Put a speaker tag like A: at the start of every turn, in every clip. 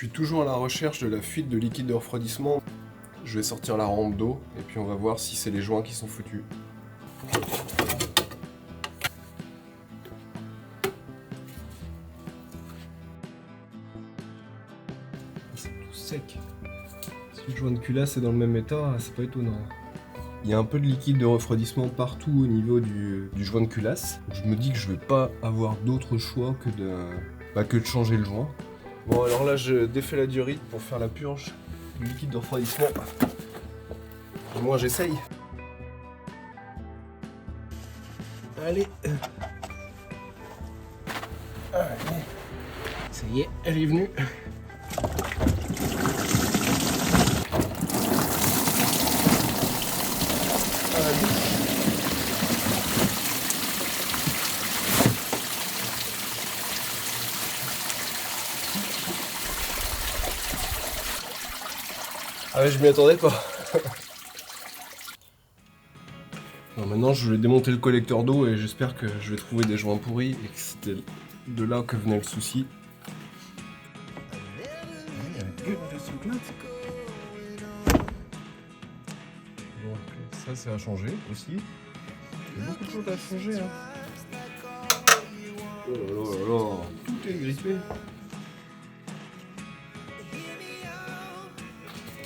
A: suis toujours à la recherche de la fuite de liquide de refroidissement. Je vais sortir la rampe d'eau et puis on va voir si c'est les joints qui sont foutus. C'est tout sec. Si le joint de culasse est dans le même état, c'est pas étonnant. Il y a un peu de liquide de refroidissement partout au niveau du joint de culasse. Je me dis que je vais pas avoir d'autre choix que de changer le joint. Bon, alors là, je défais la diorite pour faire la purge du liquide de refroidissement. Au moins, j'essaye. Allez. Allez. Ça y est, elle est venue. Ah ouais, je m'y attendais pas. Bon, maintenant je vais démonter le collecteur d'eau et j'espère que je vais trouver des joints pourris et que c'était de là que venait le souci. Bon, ça c'est à changer aussi. Il y a beaucoup de choses à changer. Hein. Oh là là là là, tout est grippé.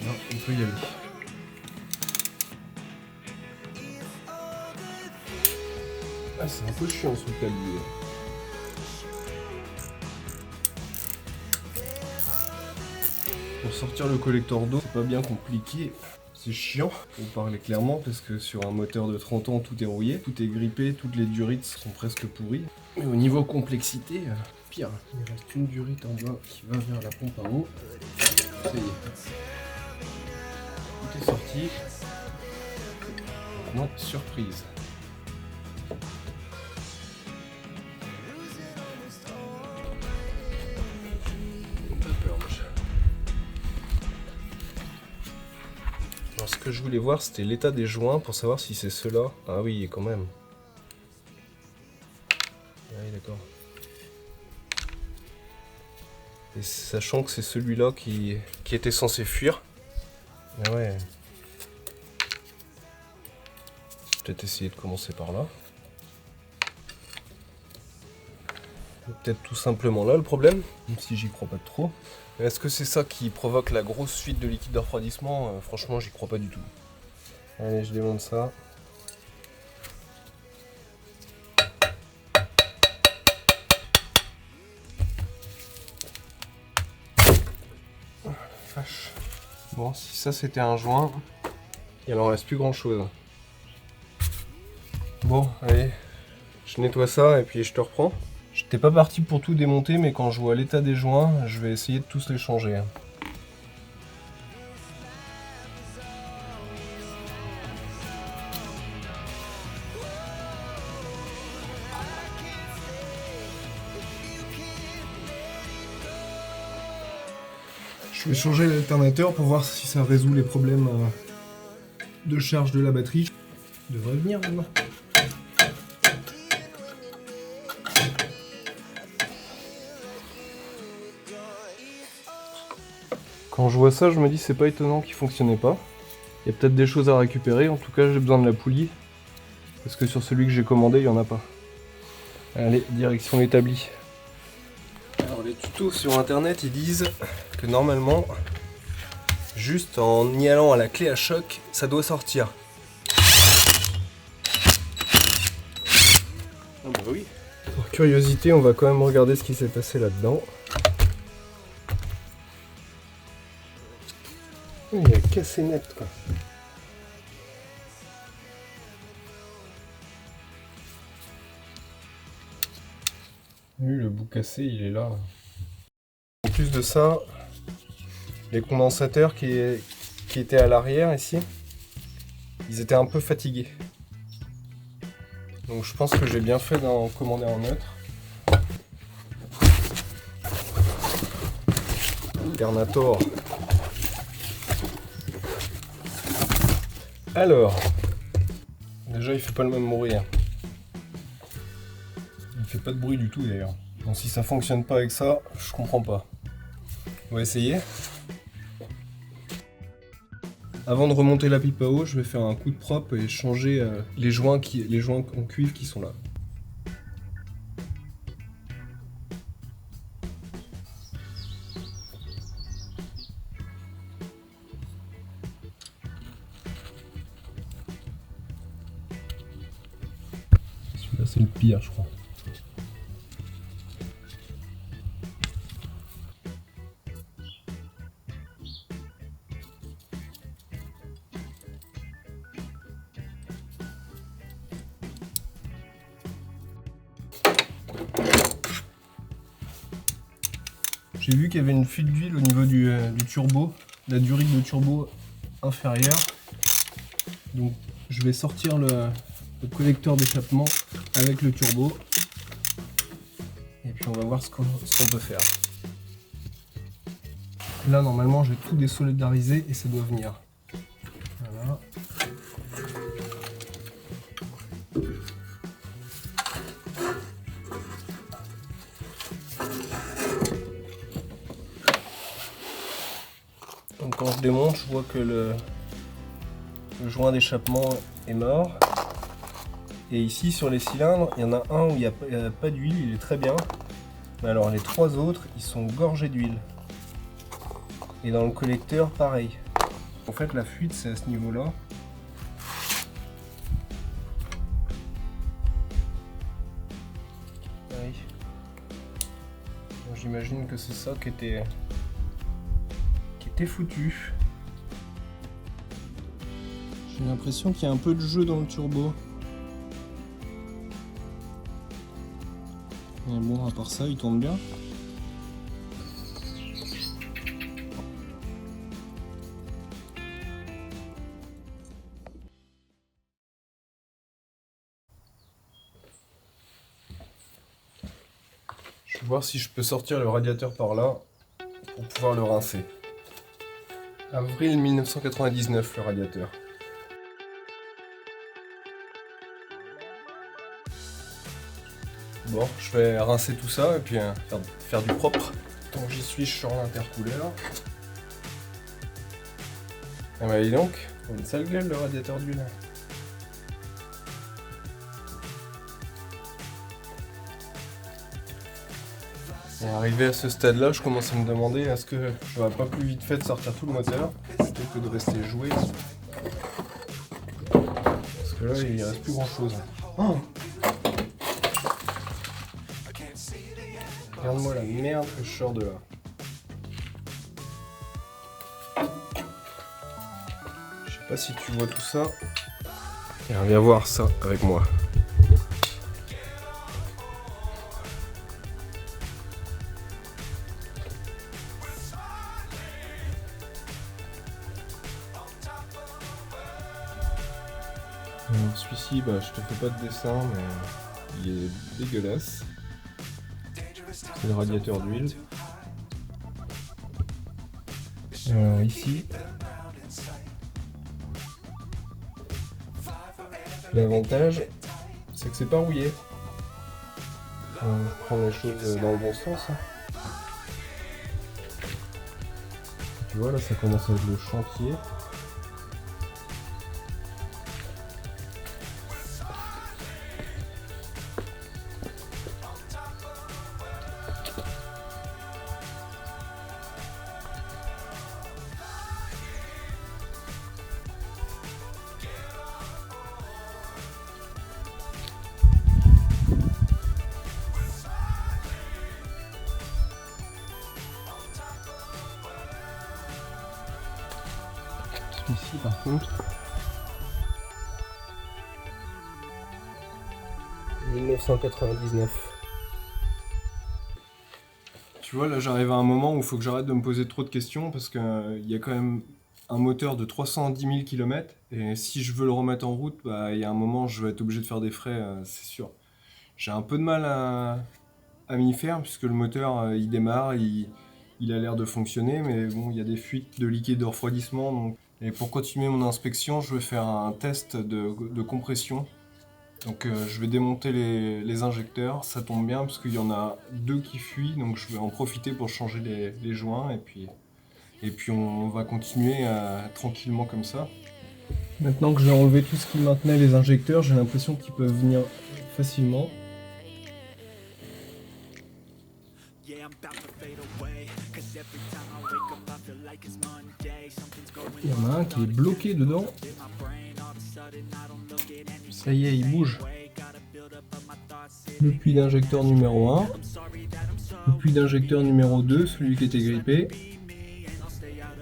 A: Là, on peut y aller. Ah, c'est un peu chiant sous le tablier. Pour sortir le collecteur d'eau, c'est pas bien compliqué. C'est chiant, pour parler clairement, parce que sur un moteur de 30 ans, tout est rouillé, tout est grippé, toutes les durites sont presque pourries. Mais au niveau complexité, pire. Il reste une durite en bas qui va vers la pompe à eau. Ça y est. Tout est sorti. Maintenant, surprise. Alors ce que je voulais voir, c'était l'état des joints pour savoir si c'est ceux-là. Ah oui, quand même. Ah oui, d'accord. Et sachant que c'est celui-là qui était censé fuir. Ah ouais. Peut-être essayer de commencer par là. Peut-être tout simplement là le problème, même si j'y crois pas trop. Est-ce que c'est ça qui provoque la grosse fuite de liquide de refroidissement? Franchement, j'y crois pas du tout. Allez, je démonte ça. Vache. Bon, si ça c'était un joint, il en reste plus grand chose. Bon, allez, je nettoie ça et puis je te reprends. J'étais pas parti pour tout démonter, mais quand je vois l'état des joints, je vais essayer de tous les changer. Je vais changer l'alternateur pour voir si ça résout les problèmes de charge de la batterie. Ça devrait venir maintenant. Quand je vois ça, je me dis c'est pas étonnant qu'il fonctionnait pas. Il y a peut-être des choses à récupérer, en tout cas j'ai besoin de la poulie. Parce que sur celui que j'ai commandé, il n'y en a pas. Allez, direction établie. Alors les tutos sur internet, ils disent que normalement, juste en y allant à la clé à choc, ça doit sortir. Ah bah oui. Pour curiosité, on va quand même regarder ce qui s'est passé là-dedans. Il a cassé net quoi. Oui, le bout cassé, il est là. En plus de ça, les condensateurs qui étaient à l'arrière ici, ils étaient un peu fatigués. Donc je pense que j'ai bien fait d'en commander un neutre. Alternator. Alors, déjà il fait pas le même bruit. Il fait pas de bruit du tout d'ailleurs. Donc si ça fonctionne pas avec ça, je comprends pas. On va essayer. Avant de remonter la pipe à eau, je vais faire un coup de propre et changer les joints en cuivre qui sont là. Celui-là c'est le pire je crois. J'ai vu qu'il y avait une fuite d'huile au niveau du turbo, la durite de turbo inférieure. Donc je vais sortir le collecteur d'échappement avec le turbo. Et puis on va voir ce qu'on peut faire. Là normalement je vais tout désolidariser et ça doit venir. Voilà. Donc quand je démonte, je vois que le joint d'échappement est mort. Et ici sur les cylindres, il y en a un où il n'y a pas d'huile, il est très bien. Mais alors les trois autres, ils sont gorgés d'huile. Et dans le collecteur, pareil. En fait la fuite c'est à ce niveau-là. Oui. J'imagine que c'est ça qui était foutu. J'ai l'impression qu'il y a un peu de jeu dans le turbo. Mais bon, à part ça, il tourne bien. Je vais voir si je peux sortir le radiateur par là pour pouvoir le rincer. Avril 1999, le radiateur. Bon, je vais rincer tout ça et puis faire du propre. Donc j'y suis sur l'intercouleur. Ah bah dis donc, une sale gueule le radiateur d'huile. Et arrivé à ce stade-là, je commence à me demander est-ce que j'aurais pas plus vite fait de sortir tout le moteur plutôt que de rester jouer. Parce que là, il reste plus grand-chose. Oh, regarde-moi la merde que je sors de là. Je sais pas si tu vois tout ça. Tiens, viens voir ça avec moi. Alors celui-ci, bah, je te fais pas de dessin, mais il est dégueulasse. C'est le radiateur d'huile. Alors ici, l'avantage, c'est que c'est pas rouillé. On prend les choses dans le bon sens. Hein. Tu vois, là, ça commence à être le chantier. Ici par contre, 1999. Tu vois, là j'arrive à un moment où il faut que j'arrête de me poser trop de questions parce qu'il y a quand même un moteur de 310 000 km et si je veux le remettre en route, bah, il y a un moment je vais être obligé de faire des frais, c'est sûr. J'ai un peu de mal à m'y faire puisque le moteur il démarre, il a l'air de fonctionner, mais bon, il y a des fuites de liquide de refroidissement. Donc... Et pour continuer mon inspection, je vais faire un test de compression Donc je vais démonter les injecteurs, ça tombe bien parce qu'il y en a 2 qui fuient, donc je vais en profiter pour changer les joints et puis on va continuer tranquillement comme ça. Maintenant que j'ai enlevé tout ce qui maintenait les injecteurs, j'ai l'impression qu'ils peuvent venir facilement. Il y en a un qui est bloqué dedans. Ça y est, il bouge. Le puits d'injecteur numéro 1. Le puits d'injecteur numéro 2, celui qui était grippé.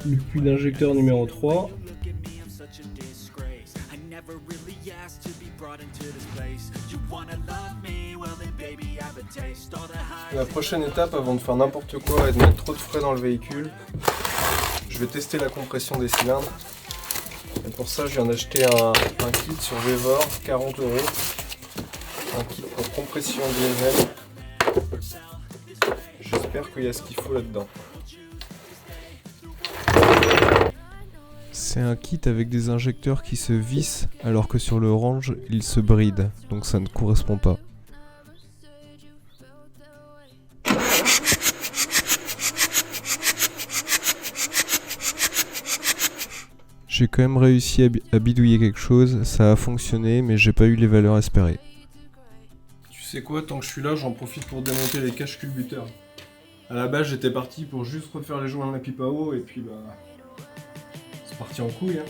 A: Le puits d'injecteur numéro 3. La prochaine étape, avant de faire n'importe quoi et de mettre trop de frais dans le véhicule, je vais tester la compression des cylindres. Et pour ça, je viens d'acheter un kit sur Vevor, 40 €. Un kit pour compression diesel. J'espère qu'il y a ce qu'il faut là-dedans. C'est un kit avec des injecteurs qui se vissent alors que sur le range, ils se brident. Donc ça ne correspond pas. J'ai quand même réussi à bidouiller quelque chose, ça a fonctionné, mais j'ai pas eu les valeurs espérées. Tu sais quoi, tant que je suis là, j'en profite pour démonter les caches culbuteurs. À la base, j'étais parti pour juste refaire les joints de la pipe à eau, et puis bah... c'est parti en couille, hein.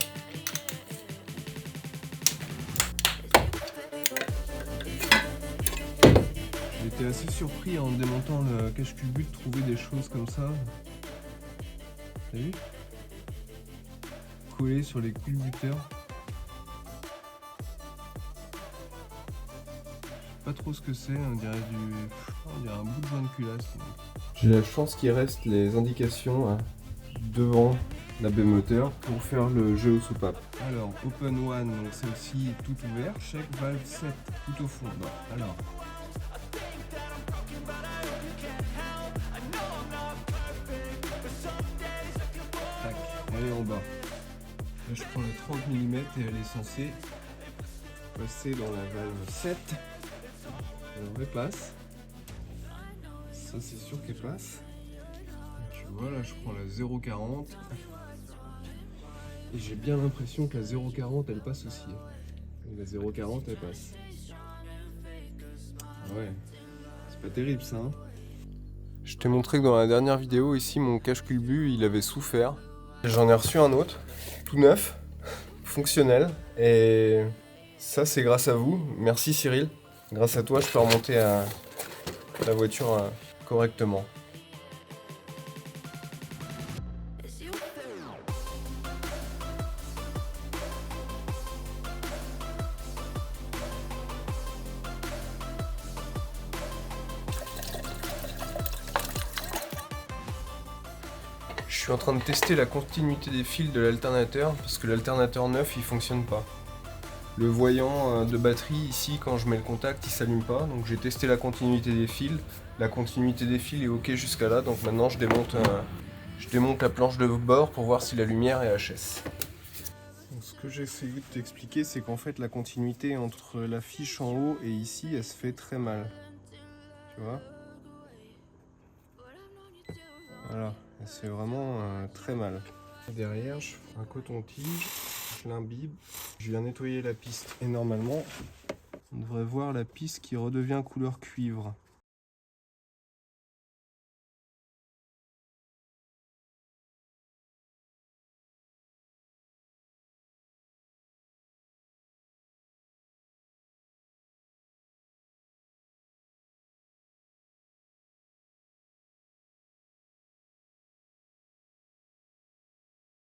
A: J'ai été assez surpris en démontant le cache-culbut de trouver des choses comme ça. T'as vu ? Collé sur les culbuteurs. Je sais pas trop ce que c'est, on dirait un bout de joint de culasse. J'ai la chance qu'il reste les indications devant la baie moteur pour faire le géosoupape. Alors, Open One, donc celle-ci tout ouvert. Check valve 7 tout au fond. Non, alors. Tac, elle est en bas. Là, je prends la 30 mm et elle est censée passer dans la valve 7. Alors, elle passe. Ça, c'est sûr qu'elle passe. Tu vois, là, je prends la 0,40. Et j'ai bien l'impression que la 0,40, elle passe aussi. Et la 0,40, elle passe. Ouais, c'est pas terrible ça, hein. Je t'ai montré que dans la dernière vidéo, ici, mon cache-culbut, il avait souffert. J'en ai reçu un autre, tout neuf, fonctionnel. Et ça, c'est grâce à vous. Merci Cyril. Grâce à toi, je peux remonter la voiture correctement. Je suis en train de tester la continuité des fils de l'alternateur parce que l'alternateur neuf il fonctionne pas. Le voyant de batterie ici quand je mets le contact il s'allume pas, donc j'ai testé la continuité des fils. La continuité des fils est ok jusqu'à là, donc maintenant je démonte la planche de bord pour voir si la lumière est HS. Donc, ce que j'ai essayé de t'expliquer c'est qu'en fait la continuité entre la fiche en haut et ici elle se fait très mal. Tu vois ? Voilà. C'est vraiment très mal. Derrière, je fais un coton-tige, je l'imbibe, je viens nettoyer la piste. Et normalement, on devrait voir la piste qui redevient couleur cuivre.